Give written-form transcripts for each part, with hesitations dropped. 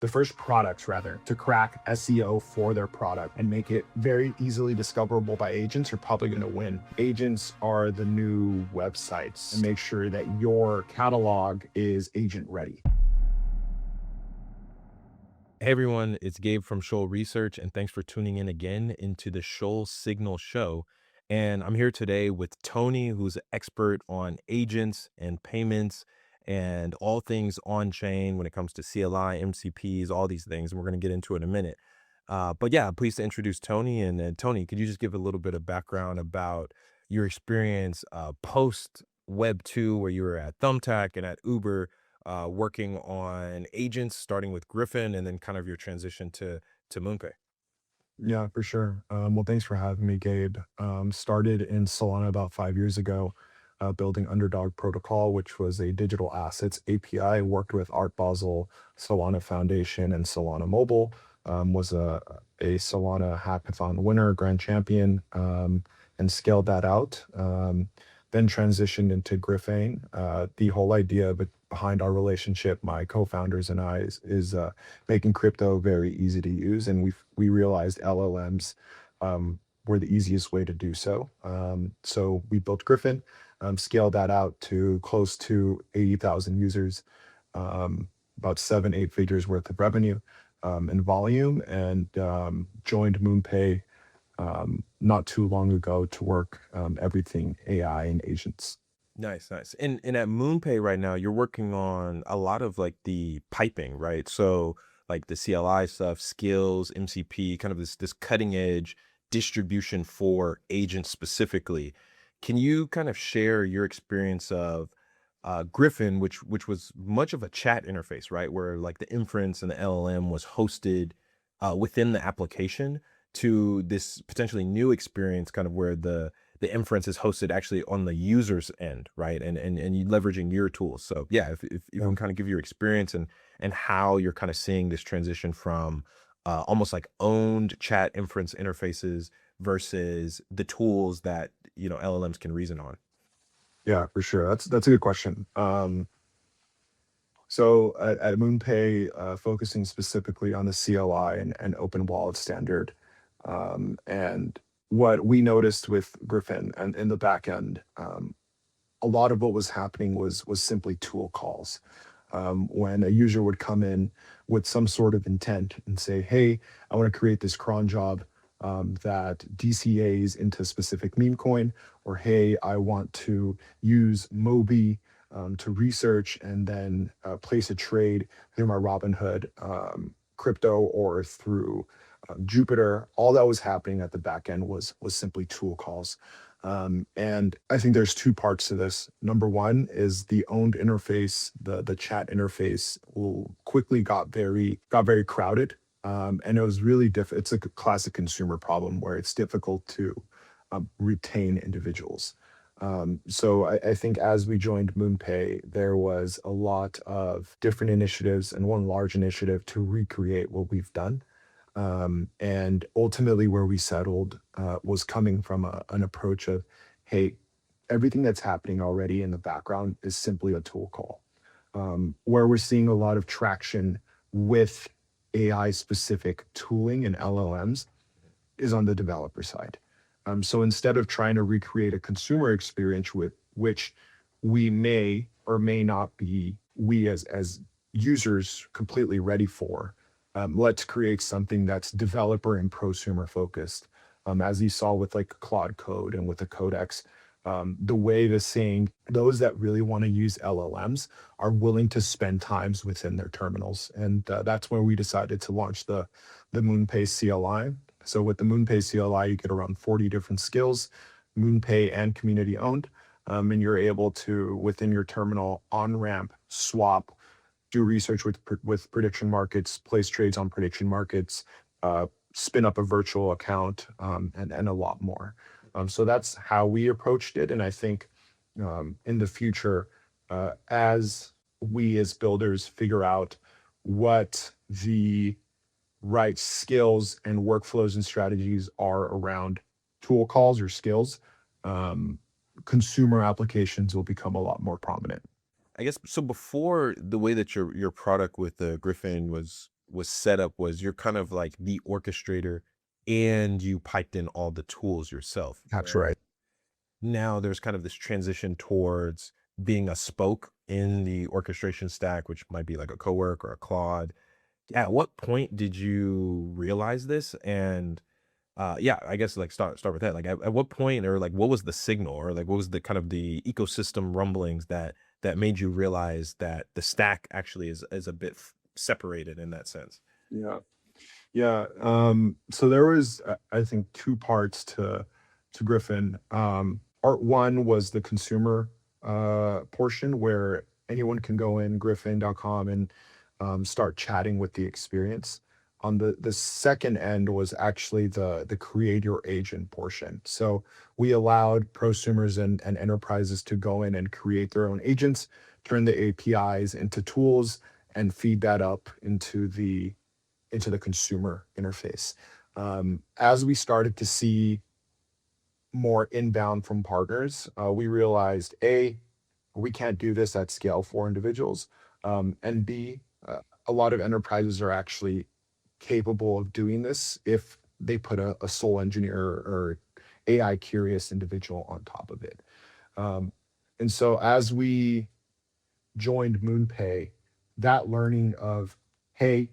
the first products rather to crack SEO for their product and make it very easily discoverable by agents are probably going to win. Agents are the new websites, and make sure that your catalog is agent ready. Hey everyone, it's Gabe from Shoal Research, and thanks for tuning in again into the Shoal Signal Show. And I'm here today with Tony, who's an expert on agents and payments and all things on chain when it comes to CLI, MCPs, all these things. And we're going to get into it in a minute. But yeah, I'm pleased to introduce Tony. And Tony, could you just give a little bit of background about your experience post Web 2, where you were at Thumbtack and at Uber? Working on agents, starting with Griffain, and then kind of your transition to MoonPay. Yeah, for sure. Well, thanks for having me, Gabe. Started in Solana about 5 years ago, building Underdog Protocol, which was a digital assets API. Worked with Art Basel, Solana Foundation, and Solana Mobile. Was a Solana hackathon winner, grand champion, and scaled that out. Then transitioned into Griffain. The whole idea behind our relationship, my co-founders and I, is making crypto very easy to use, and we realized LLMs were the easiest way to do so. So we built Griffin, scaled that out to close to 80,000 users, about 7, 8 figures worth of revenue in volume, and joined MoonPay not too long ago to work everything AI and agents. Nice, nice. And at MoonPay right now, you're working on a lot of like the piping, right? So like the CLI stuff, skills, MCP, kind of this cutting edge distribution for agents specifically. Can you kind of share your experience of Griffin, which was much of a chat interface, right? Where like the inference and the LLM was hosted within the application, to this potentially new experience, kind of where the inference is hosted actually on the user's end, right? And you leveraging your tools. So yeah, if you Yeah. can kind of give your experience and how you're kind of seeing this transition from almost like owned chat inference interfaces versus the tools that LLMs can reason on. Yeah, for sure. That's a good question. So at MoonPay, focusing specifically on the CLI and open wallet standard, and what we noticed with Griffin and in the back end, a lot of what was happening was simply tool calls. When a user would come in with some sort of intent and say, "Hey, I want to create this cron job that DCAs into specific meme coin," or "Hey, I want to use Mobi to research and then place a trade through my Robinhood crypto or through Jupiter." All that was happening at the back end was simply tool calls. And I think there's two parts to this. Number one is the owned interface, the chat interface will quickly got very crowded. And it was really it's a classic consumer problem where it's difficult to retain individuals. So I think as we joined MoonPay, there was a lot of different initiatives and one large initiative to recreate what we've done. And ultimately, where we settled was coming from an approach of, hey, everything that's happening already in the background is simply a tool call. Where we're seeing a lot of traction with AI specific tooling and LLMs is on the developer side. So instead of trying to recreate a consumer experience with which we may or may not be, we as users completely ready for, let's create something that's developer and prosumer focused. As you saw with like Claude Code and with the Codex, the way the saying those that really want to use LLMs are willing to spend times within their terminals, and that's where we decided to launch the MoonPay CLI. So with the MoonPay CLI, you get around 40 different skills, MoonPay and community owned, and you're able to within your terminal on ramp swap, do research with prediction markets, place trades on prediction markets, spin up a virtual account, and a lot more. So that's how we approached it, and I think in the future, as we as builders figure out what the right skills and workflows and strategies are around tool calls or skills, um, consumer applications will become a lot more prominent. I guess so. Before, the way that your product with the Griffin was set up was you're kind of like the orchestrator and you piped in all the tools yourself. That's right. Now there's kind of this transition towards being a spoke in the orchestration stack, which might be like a Cowork or a Claude. At what point did you realize this? And yeah, I guess like start with that. Like at what point, or like what was the signal, or like what was the kind of the ecosystem rumblings that made you realize that the stack actually is a bit separated in that sense? Yeah. Yeah. So there was, I think, two parts to Griffin. Part one was the consumer portion where anyone can go in griffin.com and start chatting with the experience. On the second end was actually the creator agent portion. So we allowed prosumers and enterprises to go in and create their own agents, turn the APIs into tools, and feed that up into the consumer interface. As we started to see more inbound from partners, we realized A, we can't do this at scale for individuals, and B, a lot of enterprises are actually capable of doing this if they put a sole engineer or AI curious individual on top of it. Um, and so as we joined MoonPay, that learning of, hey,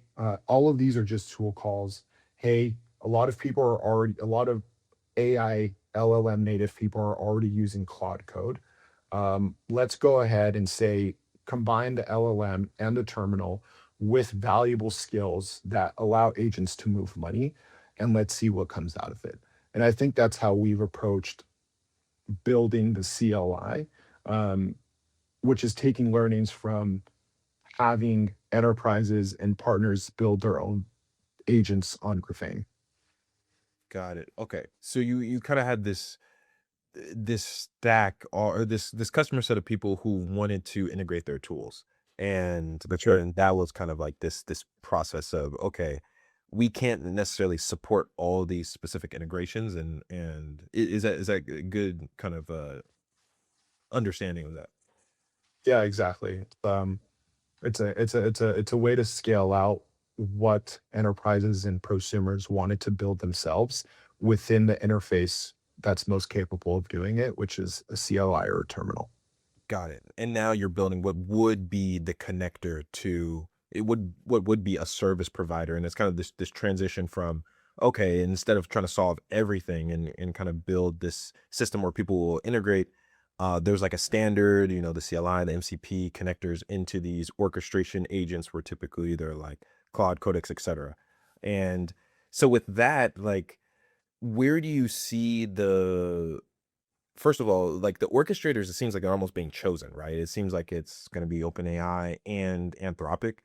all of these are just tool calls. Hey, a lot of AI LLM native people are already using Claude Code. Let's go ahead and say, combine the LLM and the terminal with valuable skills that allow agents to move money, and let's see what comes out of it. And I think that's how we've approached building the CLI, um, which is taking learnings from having enterprises and partners build their own agents on Griffain. Got it. Okay. So you kind of had this stack, or this customer set of people who wanted to integrate their tools. And That's right. and that was kind of like this process of, okay, we can't necessarily support all these specific integrations, and is that a good kind of understanding of that? Yeah, exactly. It's a way to scale out what enterprises and prosumers wanted to build themselves within the interface that's most capable of doing it, which is a CLI or a terminal. Got it. And now you're building what would be the connector to it, would what would be a service provider. And it's kind of this transition from, okay, instead of trying to solve everything and kind of build this system where people will integrate, there's like a standard, the CLI, the MCP connectors into these orchestration agents were typically they're like Claude, Codex, etc. And so with that, like, where do you see the first of all, like the orchestrators, it seems like they're almost being chosen, right? It seems like it's going to be OpenAI and Anthropic.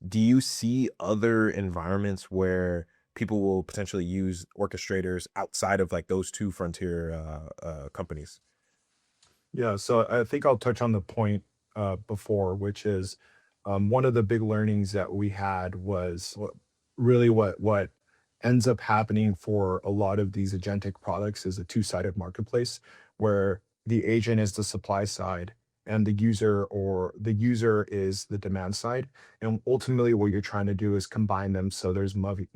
Do you see other environments where people will potentially use orchestrators outside of like those two frontier companies? Yeah, so I think I'll touch on the point before, which is one of the big learnings that we had was really what ends up happening for a lot of these agentic products is a two-sided marketplace where the agent is the supply side and the user is the demand side. And ultimately, what you're trying to do is combine them so there's money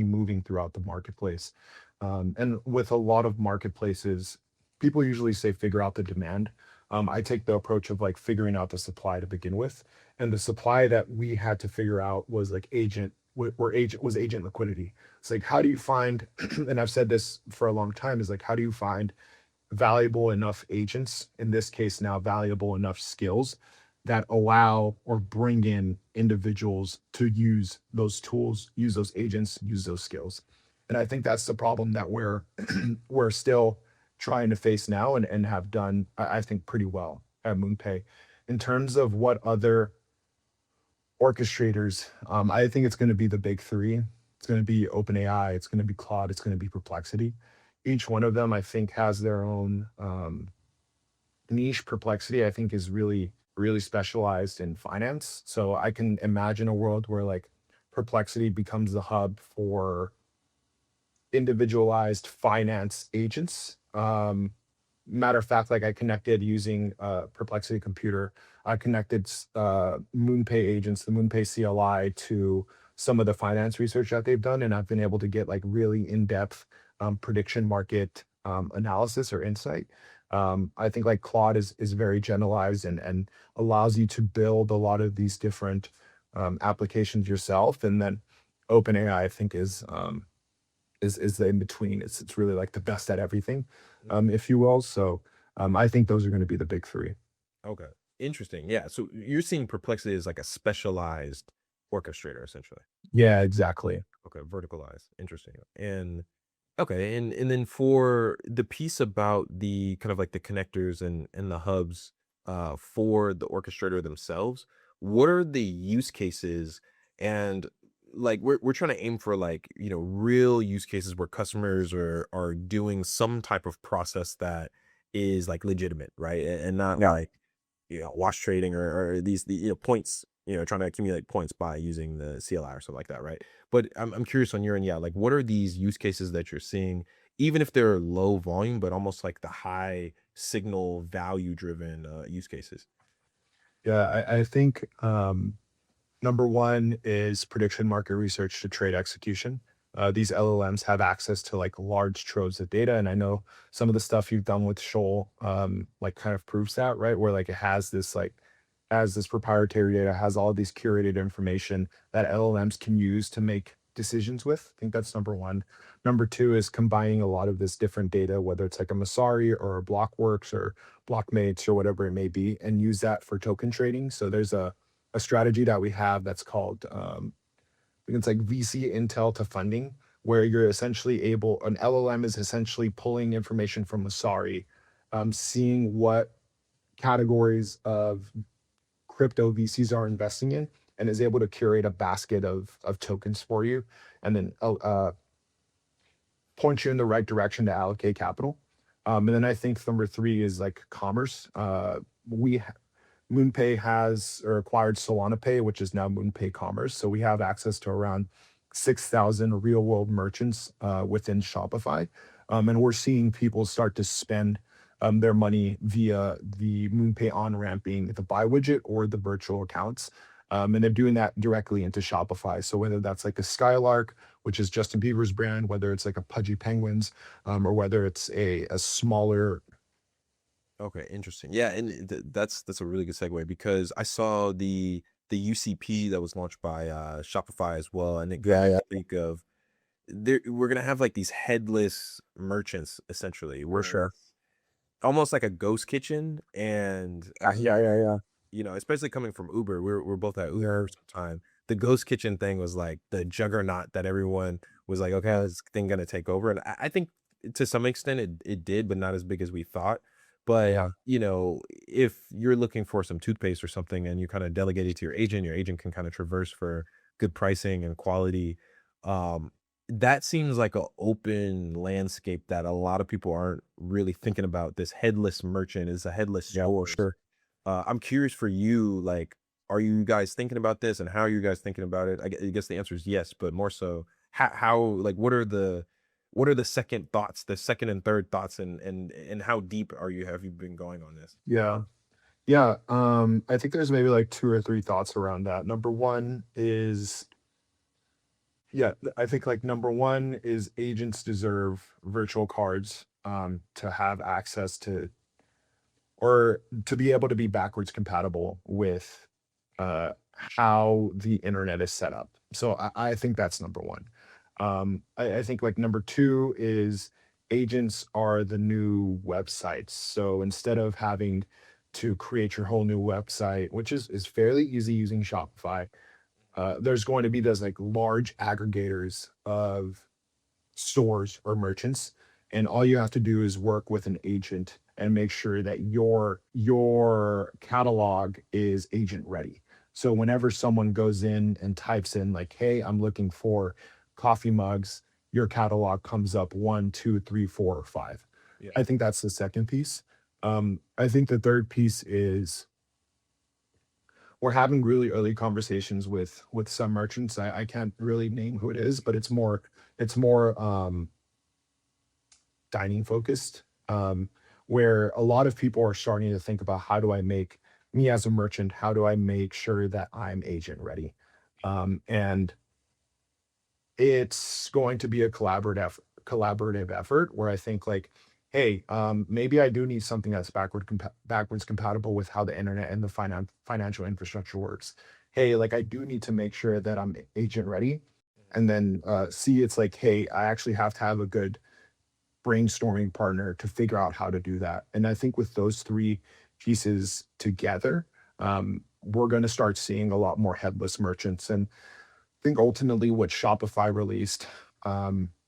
moving throughout the marketplace. And with a lot of marketplaces, people usually say figure out the demand. I take the approach of like figuring out the supply to begin with, and the supply that we had to figure out was like agent liquidity. It's like how do you find, and I've said this for a long time, is like how do you find valuable enough agents, in this case now valuable enough skills that allow or bring in individuals to use those tools, use those agents, use those skills. And I think that's the problem that we're still trying to face now and have done, I think, pretty well at MoonPay. In terms of what other orchestrators, I think it's going to be the big three. It's going to be OpenAI, it's going to be Claude, it's going to be Perplexity. Each one of them, I think, has their own niche. Perplexity, I think, is really specialized in finance. So I can imagine a world where like Perplexity becomes the hub for individualized finance agents. Matter of fact, like I connected using Perplexity Computer. I connected MoonPay agents, the MoonPay CLI to some of the finance research that they've done, and I've been able to get like really in-depth prediction market analysis or insight. I think like Claude is very generalized and allows you to build a lot of these different applications yourself, and then OpenAI I think is the in between. It's really like the best at everything, if you will. So I think those are going to be the big three. Okay. Interesting. Yeah. So you're seeing Perplexity as like a specialized orchestrator, essentially. Yeah, exactly. Okay. Verticalized. Interesting. And okay. And then for the piece about the kind of like the connectors and the hubs for the orchestrator themselves, what are the use cases? And like we're trying to aim for like, real use cases where customers are doing some type of process that is like legitimate, right? And not like wash trading or these points, trying to accumulate points by using the CLI or something like that, right? But I'm curious on your end, yeah, like what are these use cases that you're seeing, even if they're low volume, but almost like the high signal value driven use cases? Yeah, I think number one is prediction market research to trade execution. These LLMs have access to like large troves of data, and I know some of the stuff you've done with Shoal, like kind of proves that, right? Where like it has this proprietary data, has all these curated information that LLMs can use to make decisions with. I think that's number one. Number two is combining a lot of this different data, whether it's like a Masari or a Blockworks or Blockmates or whatever it may be, and use that for token trading. So there's a strategy that we have that's called I think it's like VC intel to funding, where you're essentially able an LLM is essentially pulling information from Masari, seeing what categories of crypto VCs are investing in, and is able to curate a basket of tokens for you, and then point you in the right direction to allocate capital. And then I think number three is like commerce. We MoonPay has or acquired Solana Pay, which is now MoonPay Commerce. So we have access to around 6,000 real world merchants within Shopify. And we're seeing people start to spend their money via the MoonPay on ramp being the buy widget or the virtual accounts. And they're doing that directly into Shopify. So whether that's like a Skylark, which is Justin Bieber's brand, whether it's like a Pudgy Penguins, or whether it's a smaller. Okay, interesting. Yeah, and that's a really good segue because I saw the UCP that was launched by Shopify as well, and it got Yeah, me yeah, to think of we're gonna have like these headless merchants essentially, for where sure. it's almost like a ghost kitchen, and Yeah. especially coming from Uber, we're both at Uber Yeah. for some time. The ghost kitchen thing was like the juggernaut that everyone was like, okay, how's this thing gonna take over? And I think to some extent it did, but not as big as we thought. But Yeah. if you're looking for some toothpaste or something and you kind of delegate it to your agent can kind of traverse for good pricing and quality. Um, that seems like an open landscape that a lot of people aren't really thinking about. This headless merchant is a headless Yeah, for stores. sure. I'm curious for you, like, are you guys thinking about this and how are you guys thinking about it? I guess the answer is yes, but more so, like, what are the second thoughts, the second and third thoughts, and how deep have you been going on this? Yeah. Yeah. I think there's maybe like two or three thoughts around that. Number one is, yeah, I think like number one is agents deserve virtual cards to have access to or to be able to be backwards compatible with how the internet is set up. So I think that's number one. I think like number two is agents are the new websites. So instead of having to create your whole new website, which is fairly easy using Shopify, there's going to be those like large aggregators of stores or merchants, and all you have to do is work with an agent and make sure that your catalog is agent ready. So whenever someone goes in and types in like, hey, I'm looking for coffee mugs, your catalog comes up one, two, three, four, or five. Yeah. I think that's the second piece. I think the third piece is we're having really early conversations with some merchants. I can't really name who it is, but it's more dining focused, where a lot of people are starting to think about how do I make me as a merchant, how do I make sure that I'm agent ready? And it's going to be a collaborative effort where I think like, hey, maybe I do need something that's backwards compatible with how the internet and the financial infrastructure works. Hey, like I do need to make sure that I'm agent ready, and then see it's like, hey, I actually have to have a good brainstorming partner to figure out how to do that. And I think with those three pieces together, we're going to start seeing a lot more headless merchants. And think ultimately what Shopify released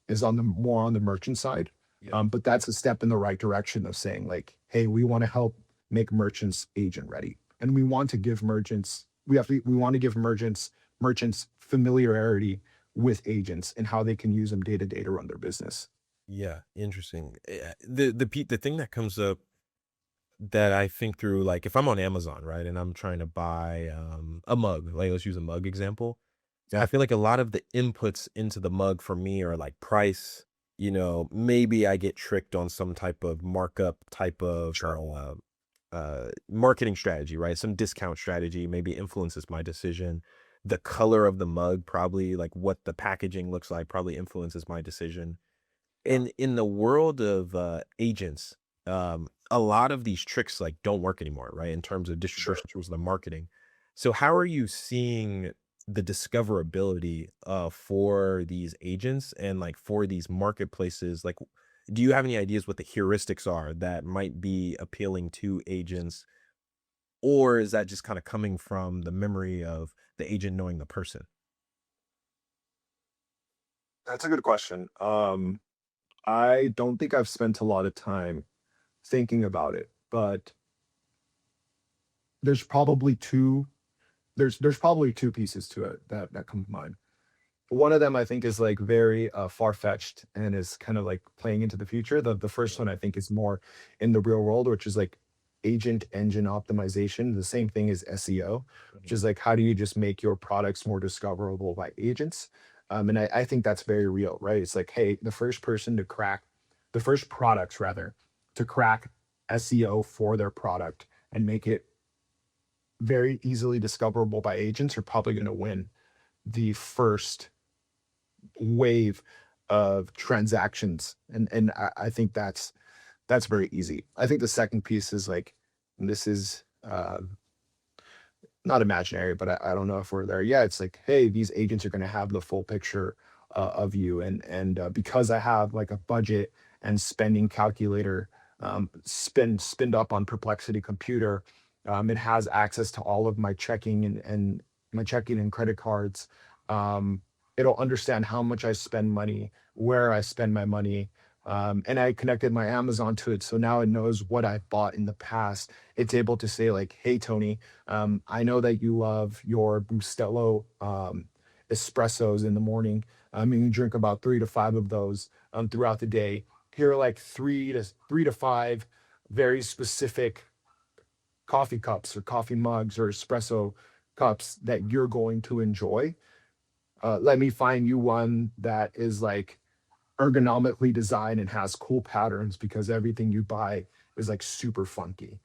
is on the more on the merchant side. Yep. But that's a step in the right direction of saying like, hey, we want to help make merchants agent ready. And we want to give merchants, we want to give merchants familiarity with agents and how they can use them day to day to run their business. Yeah, interesting. The thing that comes up that I think through, like if I'm on Amazon, right, and I'm trying to buy a mug, like let's use a mug example. I Yeah, feel like a lot of the inputs into the mug for me are like price, maybe I get tricked on some type of markup type of sure. marketing strategy, right? Some discount strategy maybe influences my decision. The color of the mug, probably like what the packaging looks like, probably influences my decision. Yeah. In the world of agents, a lot of these tricks like don't work anymore, right? In terms of Sure. distribution tools, the marketing. So how are you seeing the discoverability for these agents and like for these marketplaces? Like, do you have any ideas what the heuristics are that might be appealing to agents, or is that just kind of coming from the memory of the agent knowing the person? That's a good question. I don't think I've spent a lot of time thinking about it, but there's probably two there's probably two pieces to it that come to mind. One of them I think is like very far-fetched and is kind of like playing into the future. The first Yeah. one I think is more in the real world, which is like agent engine optimization. The same thing as SEO, which Mhm. is like how do you just make your products more discoverable by agents? And I think that's very real, right? It's like, hey, the first products rather to crack SEO for their product and make it very easily discoverable by agents are probably going to win the first wave of transactions. And I think that's very easy. I think the second piece is like, and this is not imaginary, but I don't know if we're there. Yeah, it's like, hey, these agents are going to have the full picture of you, and because I have like a budget and spending calculator, spinned up on Perplexity Computer, it has access to all of my checking and my checking and credit cards. Um, it'll understand how much I spend money, where I spend my money. And I connected my Amazon to it, so now it knows what I bought in the past. It's able to say like, "Hey, Tony, I know that you love your Bustelo espressos in the morning. And you drink about 3 to 5 of those throughout the day. Here are like 3 to 5 very specific coffee cups or coffee mugs or espresso cups that you're going to enjoy. Let me find you one that is like ergonomically designed and has cool patterns because everything you buy is like super funky."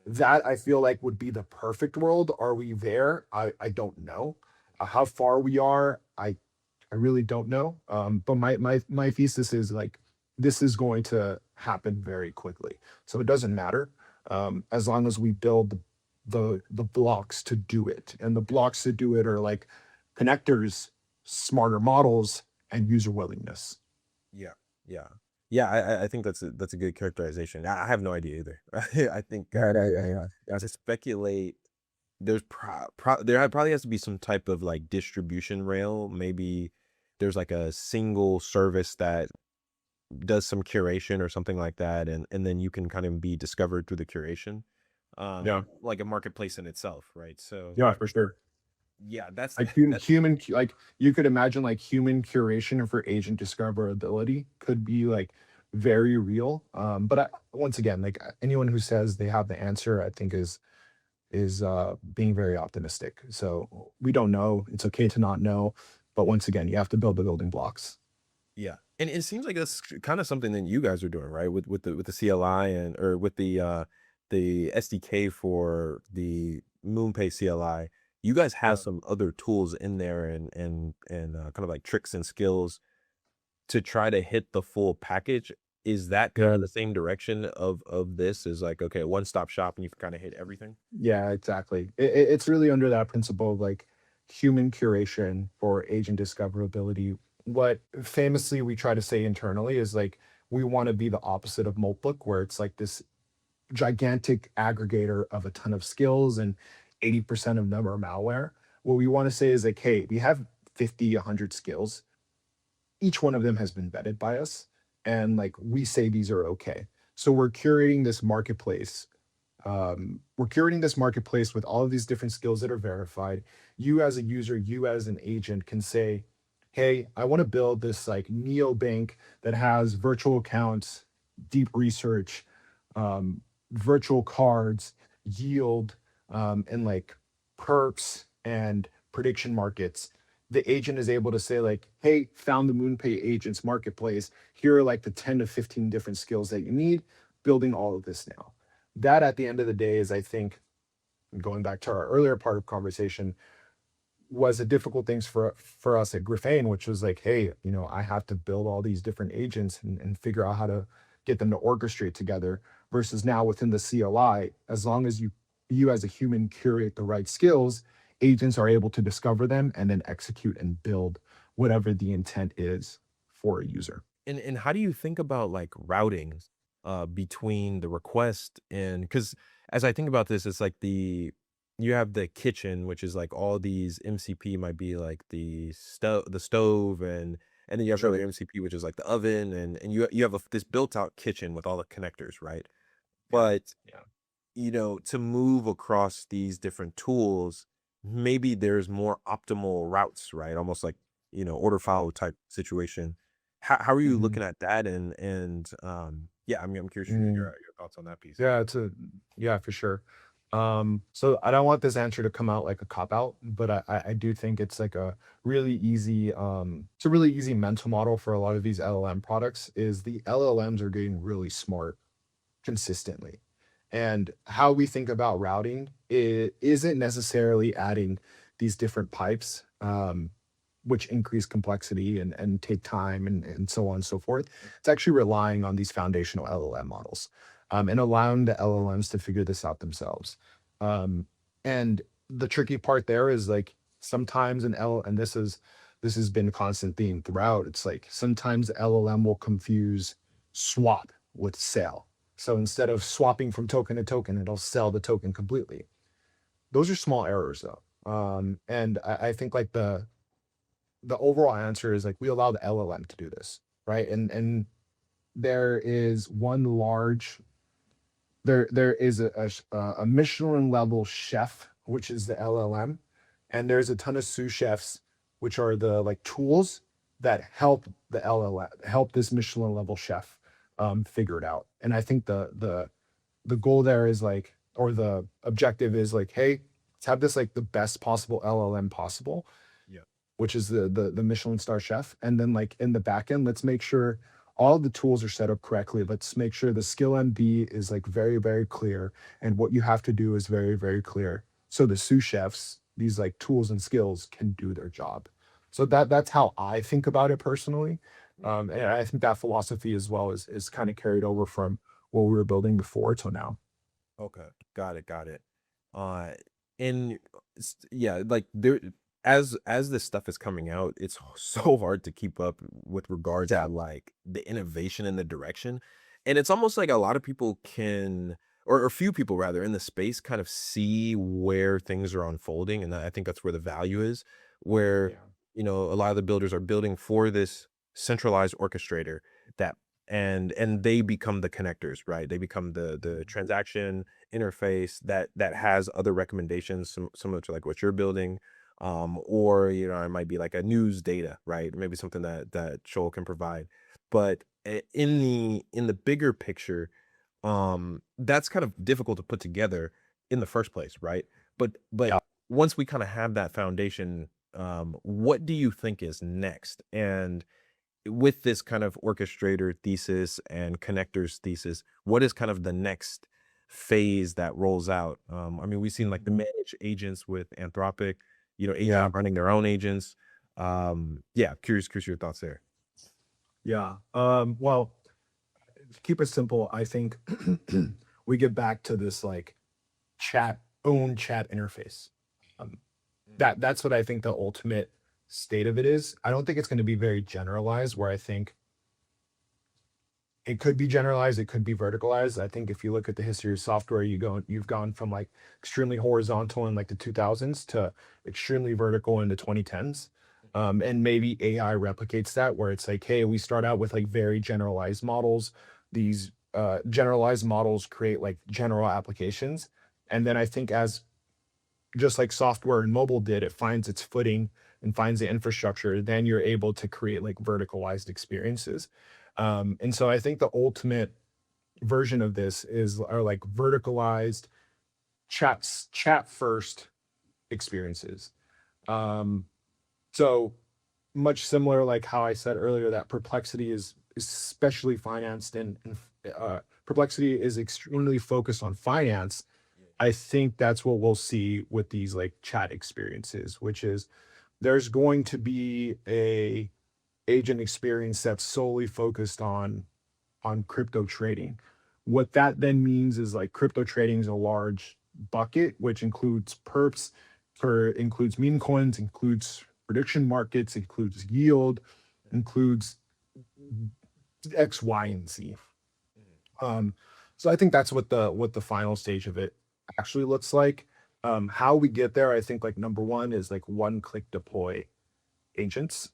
That I feel like would be the perfect world. Are we there? I don't know. How far we are, I really don't know. But my thesis is like this is going to happen very quickly. So it doesn't matter as long as we build the blocks to do it. And the blocks to do it are like connectors, smarter models, and user willingness. Yeah, yeah, yeah. I think that's a good characterization. I have no idea either. I think Yeah. to speculate, there probably has to be some type of like distribution rail. Maybe there's like a single service that does some curation or something like that, and then you can kind of be discovered through the curation, Yeah. like a marketplace in itself, right? So Yeah, for sure. yeah, that's Like that. like you could imagine like human curation for agent discoverability could be like very real. But once again, like anyone who says they have the answer, I think is being very optimistic. So we don't know. It's okay to not know. But once again, you have to build the building blocks. Yeah, and it seems like that's kind of something that you guys are doing, right? With the CLI and or with the SDK for the MoonPay CLI. you guys have Yeah. some other tools in there and kind of like tricks and skills to try to hit the full package. Is that kind of Yeah. the same direction of this is like, okay, one-stop shop and you can kind of hit everything? Yeah, exactly. It's really under that principle of like human curation for agent discoverability. What famously we try to say internally is like we want to be the opposite of Moltbook, where it's like this gigantic aggregator of a ton of skills and 80% of them are malware. What we want to say is like, hey, we have 50, 100 skills. Each one of them has been vetted by us. And like we say these are okay. So we're curating this marketplace with all of these different skills that are verified. You as a user, you as an agent can say, hey, I want to build this like neobank that has virtual accounts, deep research, um, virtual cards, yield, and like perks and prediction markets. The agent is able to say like, hey, found the MoonPay agents marketplace. Here are like the 10 to 15 different skills that you need, building all of this now. That at the end of the day is, I think, going back to our earlier part of conversation, was a difficult things for us at Griffain, which was like, hey, I have to build all these different agents and figure out how to get them to orchestrate together. Versus now within the CLI, as long as you as a human curate the right skills, agents are able to discover them and then execute and build whatever the intent is for a user. And how do you think about like routing between the request and because as I think about this, it's like you have the kitchen, which is like all these MCP might be like the stove and then you have Sure. another MCP, which is like the oven, and you have this built out kitchen with all the connectors, right? Yeah. But Yeah. to move across these different tools, maybe there's more optimal routes, right? Almost like, order Yeah. file type situation. How are you Mhm. looking at that? Yeah, I'm curious to hear Mm. your thoughts on that piece. Yeah, yeah, for sure. So I don't want this answer to come out like a cop out, but I do think it's like a really easy it's a really easy mental model for a lot of these LLM products is the LLMs are getting really smart consistently. And how we think about routing isn't necessarily adding these different pipes, which increase complexity and take time and so on and so forth. It's actually relying on these foundational LLM models and allowing the LLMs to figure this out themselves. Um, and the tricky part there is like sometimes and this has been a constant theme throughout. It's like sometimes the LLM will confuse swap with sell. So instead of swapping from token to token, it'll sell the token completely. Those are small errors though. And I think like the overall answer is like we allow the LLM to do this, right? And there is one large there is a Michelin level chef, which is the LLM, and there's a ton of sous chefs, which are the like tools that help the LLM help this Michelin level chef figure it out. And I think the goal there is like, or the objective is like, hey, let's have this like the best possible LLM possible, Yeah. which is the Michelin star chef. And then like in the back end, let's make sure all the tools are set up correctly. Let's make sure the skill MD is like very, very clear. And what you have to do is very, very clear. So the sous chefs, these like tools and skills can do their job. So that's how I think about it personally. And I think that philosophy as well is kind of carried over from what we were building before till now. Okay. Got it. Got it. Uh, and yeah, like there, as this stuff is coming out, it's so hard to keep up with regards Yeah. to like the innovation and the direction. And it's almost like a lot of people can, or a few people rather, in the space kind of see where things are unfolding. And I think that's where the value is, where, Yeah. a lot of the builders are building for this centralized orchestrator that and they become the connectors, right? They become the transaction interface that has other recommendations similar to like what you're building, or it might be like a news data, right? Maybe something that Shoal can provide. But in the bigger picture, that's kind of difficult to put together in the first place, right? But Yeah. once we kind of have that foundation, what do you think is next? And with this kind of orchestrator thesis and connectors thesis, what is kind of the next phase that rolls out. I mean, we've seen like the managed agents with Anthropic, agents Yeah. running their own agents. Yeah, curious your thoughts there. Yeah. Well, keep it simple. I think we get back to this like chat interface. Um, that's what I think the ultimate state of it is. I don't think it's going to be very generalized, where I think it could be generalized, it could be verticalized. I think if you look at the history of software, you've gone from like extremely horizontal in like the 2000s to extremely vertical in the 2010s. And maybe AI replicates that, where it's like, hey, we start out with like very generalized models. These generalized models create like general applications. And then I think, as just like software and mobile did, it finds its footing and finds the infrastructure, then you're able to create like verticalized experiences. And so I think the ultimate version of this are like verticalized chat first experiences. Um, so much similar, like how I said earlier, that Perplexity is especially financed, and Perplexity is extremely focused on finance. I think that's what we'll see with these like chat experiences, which is there's going to be a agent experience that's solely focused on crypto trading. What that then means is like crypto trading is a large bucket, which includes perps, includes meme coins, includes prediction markets, includes yield, includes X, Y, and Z. Um, so I think that's what the final stage of it actually looks like. How we get there, I think like number one is like one click deploy agents.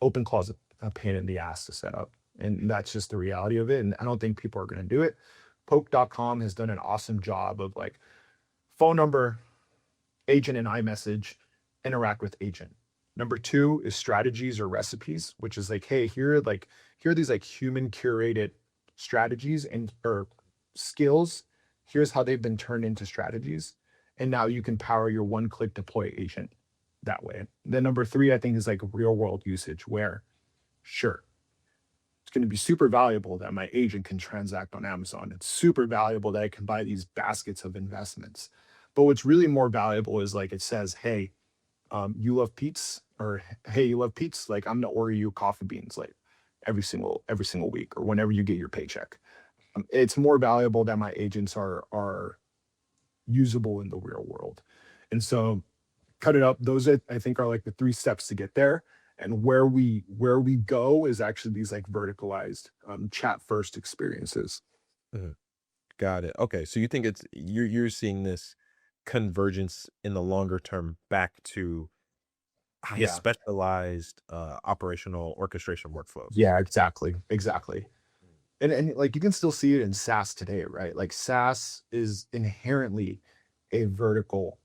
OpenClaw is a pain in the ass to set up, and that's just the reality of it. And I don't think people are going to do it. Poke.com has done an awesome job of like phone number, agent and iMessage, interact with agent. Number two is strategies or recipes, which is like, hey, here are these like human curated strategies and or skills. Here's how they've been turned into strategies. And now you can power your one-click deploy agent that way. Then number three, I think, is like real world usage, where sure, it's going to be super valuable that my agent can transact on Amazon. It's super valuable that I can buy these baskets of investments. But what's really more valuable is like it says, hey, you love Pete's, or hey, you love Pete's. Like I'm gonna order you coffee beans like every single week or whenever you get your paycheck. It's more valuable that my agents are usable in the real world. And so cut it up. Those I think are like the three steps to get there. And where we go is actually these like verticalized chat first experiences. Mhm. Got it. Okay, so you think you're seeing this convergence in the longer term back to, I guess, Yeah. specialized operational orchestration workflows. Yeah, exactly. And like you can still see it in SaaS today, right? Like SaaS is inherently a vertical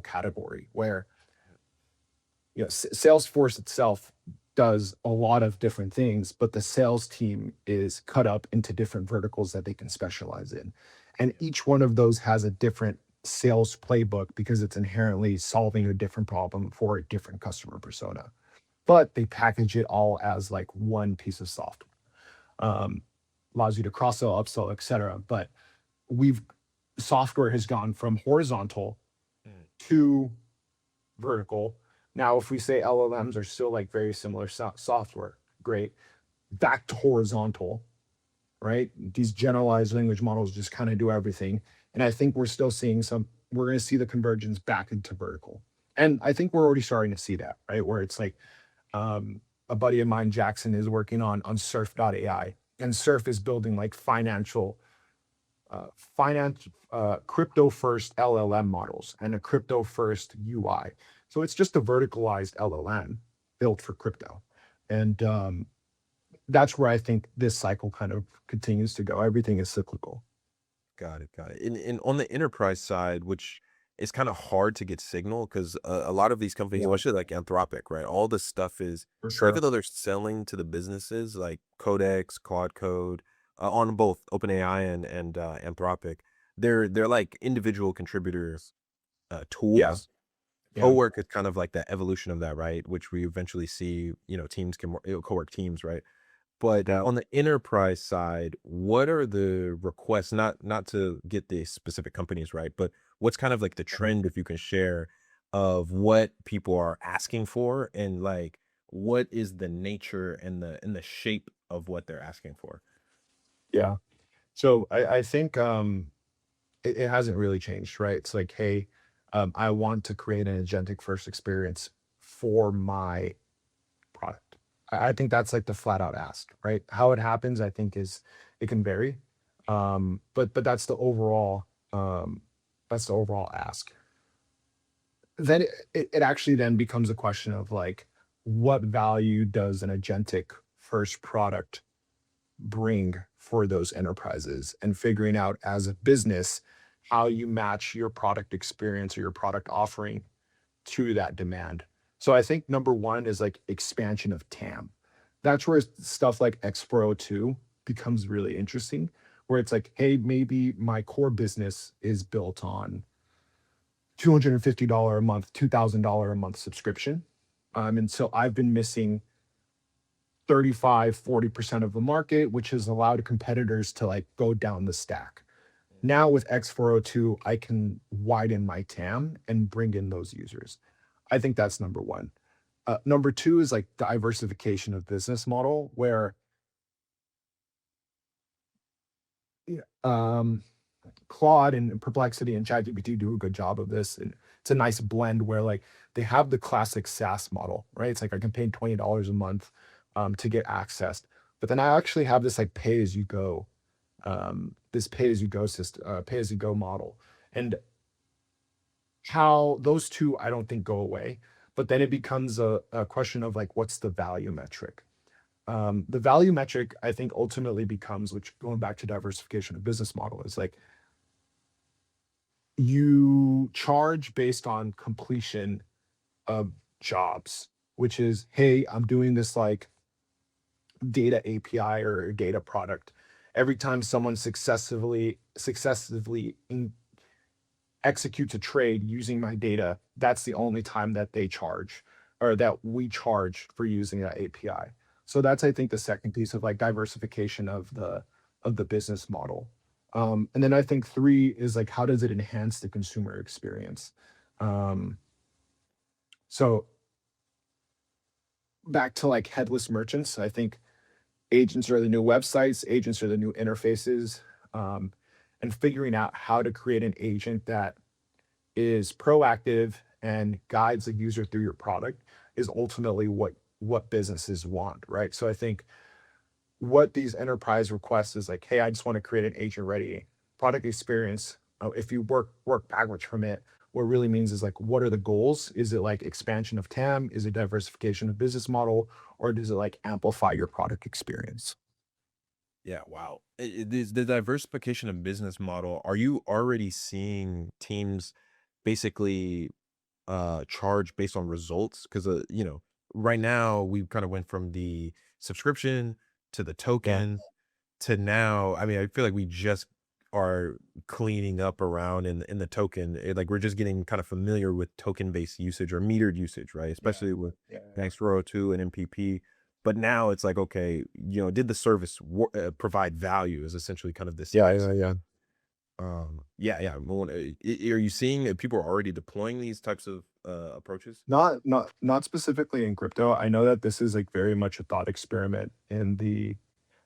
category, where Salesforce itself does a lot of different things, but the sales team is cut up into different verticals that they can specialize in. And each one of those has a different sales playbook because it's inherently solving a different problem for a different customer persona. But they package it all as like one piece of software. Um, Allows you to cross sell, upsell, etc. But we've software has gone from horizontal Mm. to vertical. Now, if we say LLMs are still like very similar software, great. Back to horizontal, right? These generalized language models just kind of do everything. And I think we're going to see the convergence back into vertical. And I think we're already starting to see that, right? Where it's like um, a buddy of mine, Jackson, is working on surf.ai. And Surf is building like crypto first LLM models and a crypto first UI. So it's just a verticalized LLM built for crypto. And that's where I think this cycle kind of continues to go. Everything is cyclical. Got it, got it. And on the enterprise side, which is kind of hard to get signal because a lot of these companies, Yeah, especially like Anthropic, right? All this stuff is, for even sure. though they're selling to the businesses like Codex, Quad Code, on both OpenAI and Anthropic, they're like individual contributors Yeah, tools. yeah, Co-work is kind of like that evolution of that, right? Which we eventually see, teams can co-work teams, right? But on the enterprise side, what are the requests? Not to get the specific companies right, but what's kind of like the trend, if you can share, of what people are asking for, and like what is the nature and the shape of what they're asking for? Yeah. So I think it hasn't really changed, right? It's like, hey, I want to create an agentic first experience for my product. I think that's like the flat out ask, right? How it happens, I think is it can vary. But um that's the overall ask. Then it actually then becomes a question of like what value does an agentic first product bring for those enterprises, and figuring out as a business how you match your product experience or your product offering to that demand. So I think number one is like expansion of TAM. That's where stuff like X402 becomes really interesting, where it's like, hey, maybe my core business is built on $250 a month, $2,000 a month subscription. And so I've been missing 35-40% of the market, which has allowed competitors to like go down the stack. Now with X402, I can widen my TAM and bring in those users. I think that's number one. Number two is like diversification of business model, where yeah, Claude and Perplexity and ChatGPT do a good job of this. And it's a nice blend where like they have the classic SaaS model, right? It's like I can pay $20 a month to get access. But then I actually have this like pay as you go, this pay as you go system, pay as you go model. And how those two I don't think go away. But then it becomes a question of like, what's the value metric? The value metric, I think, ultimately becomes, which going back to diversification of business model, is like you charge based on completion of jobs, which is, hey, I'm doing this like data API or data product. Every time someone successively executes a trade using my data, that's the only time that they charge or that we charge for using that API. So that's I think the second piece of like diversification of the business model. And then I think three is like how does it enhance the consumer experience? Um, so back to like headless merchants, I think agents are the new websites, agents are the new interfaces, um, and figuring out how to create an agent that is proactive and guides the user through your product is ultimately what businesses want, right? So I think what these enterprise requests is like, hey, I just want to create an agent ready product experience. If you work backwards from it, what it really means is like, what are the goals? Is it like expansion of TAM? Is it diversification of business model? Or does it like amplify your product experience? Yeah, wow. Is the diversification of business model, are you already seeing teams basically charge based on results? Because right now we kind of went from the subscription to the Yeah. token to now. I mean, I feel like we just are cleaning up around in the token. Like we're just getting kind of familiar with token based usage or metered usage, right? Yeah. Especially with Yeah. Thanks Row 2 and MPP. But now it's like, okay, did the service provide value? Is essentially kind of this Yeah. next. Yeah. Yeah. Yeah, yeah. Are you seeing that people are already deploying these types of approaches? Not specifically in crypto. I know that this is like very much a thought experiment in the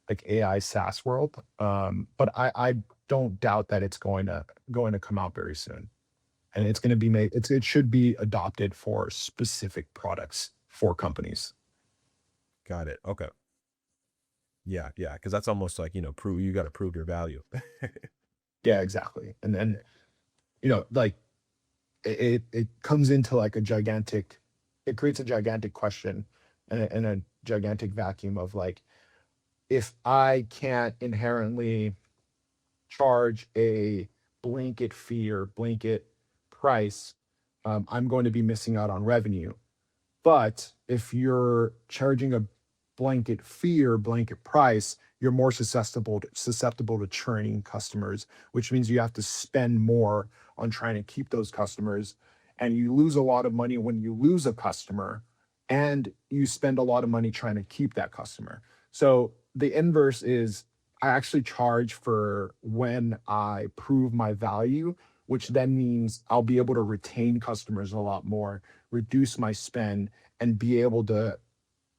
like AI SaaS world. But I don't doubt that it's going to come out very soon. And it's going to be made, it should be adopted for specific products for companies. Got it. Okay. Yeah, yeah. Because that's almost like prove you got to prove your value. Yeah, exactly. And then, like it comes into like it creates a gigantic question and a gigantic vacuum of like, if I can't inherently charge a blanket fee or blanket price, I'm going to be missing out on revenue. But if you're charging a blanket fee or blanket price, you're more susceptible to churning customers, which means you have to spend more on trying to keep those customers. And you lose a lot of money when you lose a customer, and you spend a lot of money trying to keep that customer. So the inverse is I actually charge for when I prove my value, which Yeah. then means I'll be able to retain customers a lot more, reduce my spend, and be able to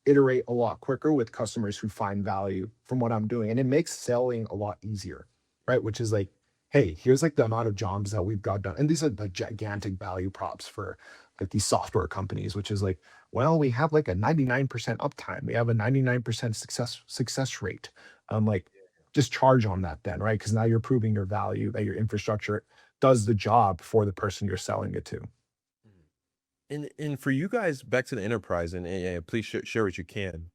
iterate a lot quicker with customers who find value from what I'm doing. And it makes selling a lot easier, right? Which is like, hey, here's like the amount of jobs that we've got done. And these are like gigantic value props for like these software companies, which is like, well, we have like a 99% uptime. We have a 99% success rate. Like just charge on that then, right? Because now you're proving your value that your infrastructure does the job for the person you're selling it to. Mhm. And for you guys, back to the enterprise, and yeah, please share what you can.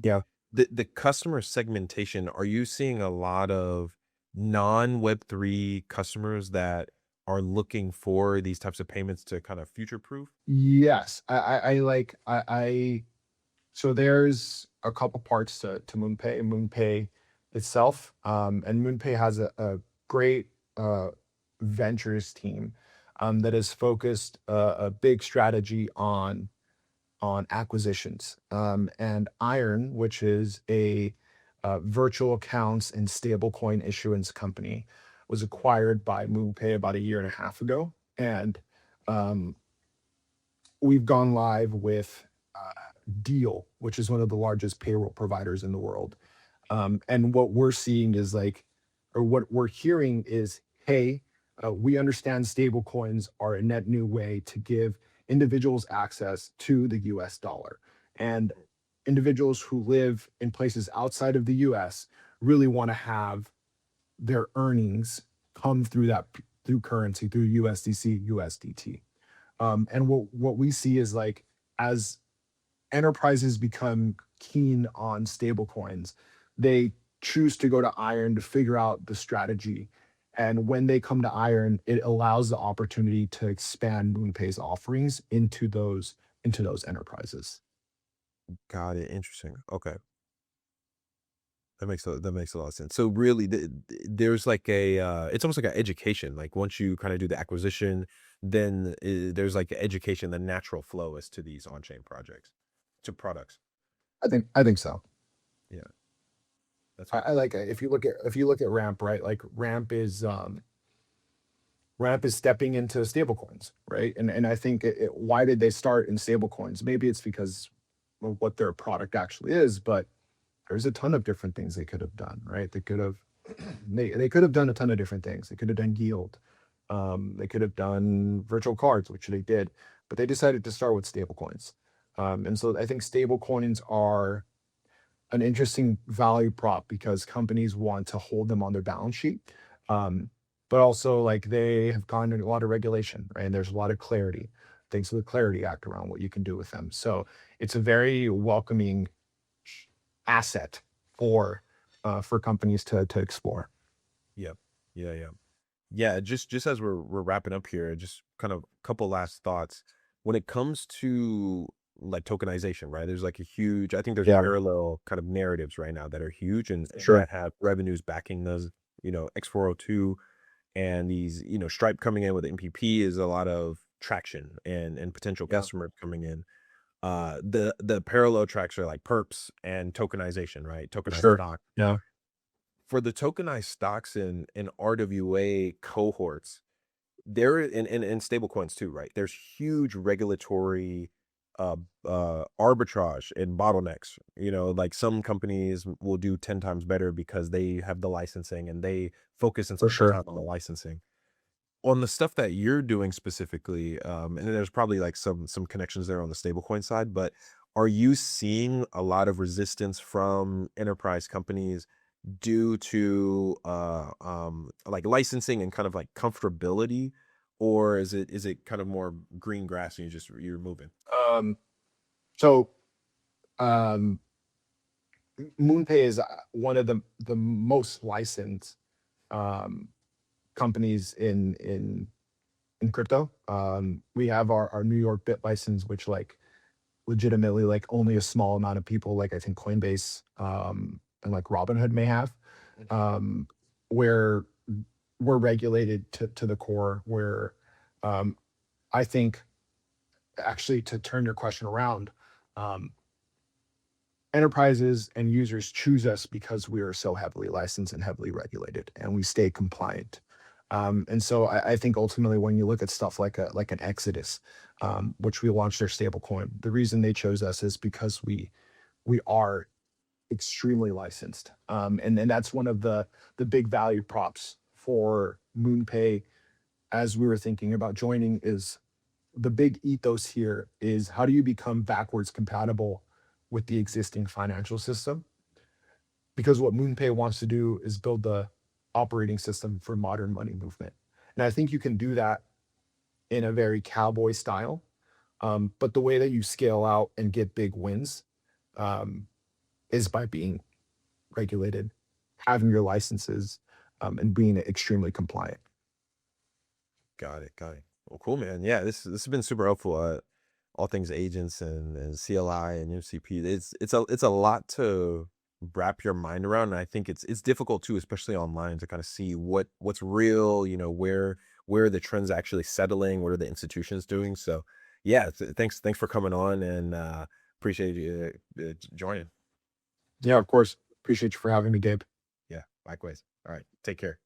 Yeah. The customer segmentation, are you seeing a lot of non-Web3 customers that are looking for these types of payments to kind of future proof? Yes. I so there's a couple parts to MoonPay. MoonPay itself, and MoonPay has a great ventures team that is focused a big strategy on acquisitions. And Iron, which is a virtual accounts and stablecoin issuance company, was acquired by MoonPay about a year and a half ago, and um, we've gone live with Deal, which is one of the largest payroll providers in the world. And what we're seeing is like, or what we're hearing is, hey, we understand stablecoins are a net new way to give individuals access to the US dollar. And individuals who live in places outside of the US really want to have their earnings come through through currency, through USDC, USDT. And what we see is like as enterprises become keen on stablecoins, they choose to go to Iron to figure out the strategy. And when they come to Iron, it allows the opportunity to expand MoonPay's offerings into those enterprises. Got it. Interesting. Okay. That makes a lot of sense. So really, there's like it's almost like an education. Like once you kind of do the acquisition, then there's like education, the natural flow as to these on-chain projects, to products. I think so. Yeah, that's I cool. like if you look at Ramp, right? Like Ramp is stepping into stablecoins, right? And I think why did they start in stablecoins? Maybe it's because of what their product actually is, but there's a ton of different things they could have done, right? They could have they could have done a ton of different things. They could have done yield. They could have done virtual cards, which they did, but they decided to start with stablecoins. And so I think stablecoins are an interesting value prop because companies want to hold them on their balance sheet. Um, but also like they have gone into a lot of regulation, right? And there's a lot of clarity, thanks to the Clarity Act around what you can do with them. So it's a very welcoming asset for companies to explore. Yep. Yeah. Yeah. Yeah. Just as we're wrapping up here, just kind of a couple last thoughts. When it comes to like tokenization, right? There's like a huge, I think there's Yeah, parallel kind of narratives right now that are huge and sure. that have revenues backing those, X402 and these, Stripe coming in with MPP is a lot of traction and potential Yeah, customers coming in. The parallel tracks are like perps and tokenization, right? for Tokenized sure. stock. Yeah, For the tokenized stocks in RWA cohorts, there and stable coins too, right? There's huge regulatory uh arbitrage and bottlenecks. Like some companies will do 10 times better because they have the licensing and they focus and for spend the sure. time on the licensing. On the stuff that you're doing specifically, and there's probably like some connections there on the stablecoin side, but are you seeing a lot of resistance from enterprise companies due to like licensing and kind of like comfortability, or is it kind of more green grass and you're moving? Um, so um, MoonPay is one of the most licensed um, companies in crypto. We have our New York bit license, which like legitimately like only a small amount of people, like I think Coinbase and like Robinhood may have, Mhm. um, where we're regulated to the core. Where um, I think actually to turn your question around, um, enterprises and users choose us because we are so heavily licensed and heavily regulated, and we stay compliant. And so I think ultimately, when you look at stuff like an Exodus, which we launched their stablecoin, the reason they chose us is because we are extremely licensed, and that's one of the big value props for MoonPay as we were thinking about joining. Is the big ethos here is, how do you become backwards compatible with the existing financial system? Because what MoonPay wants to do is build the operating system for modern money movement. And I think you can do that in a very cowboy style. But the way that you scale out and get big wins um, is by being regulated, having your licenses, and being extremely compliant. Got it. Got it. Well, cool, man. Yeah, this has been super helpful. All things agents and CLI and MCP. It's a lot to wrap your mind around. And I think it's difficult too, especially online, to kind of see what's real. Where the trends actually settling. What are the institutions doing? So, yeah, thanks for coming on, and appreciate you joining. Yeah, of course. Appreciate you for having me, Gabe. Yeah, likewise. All right, take care.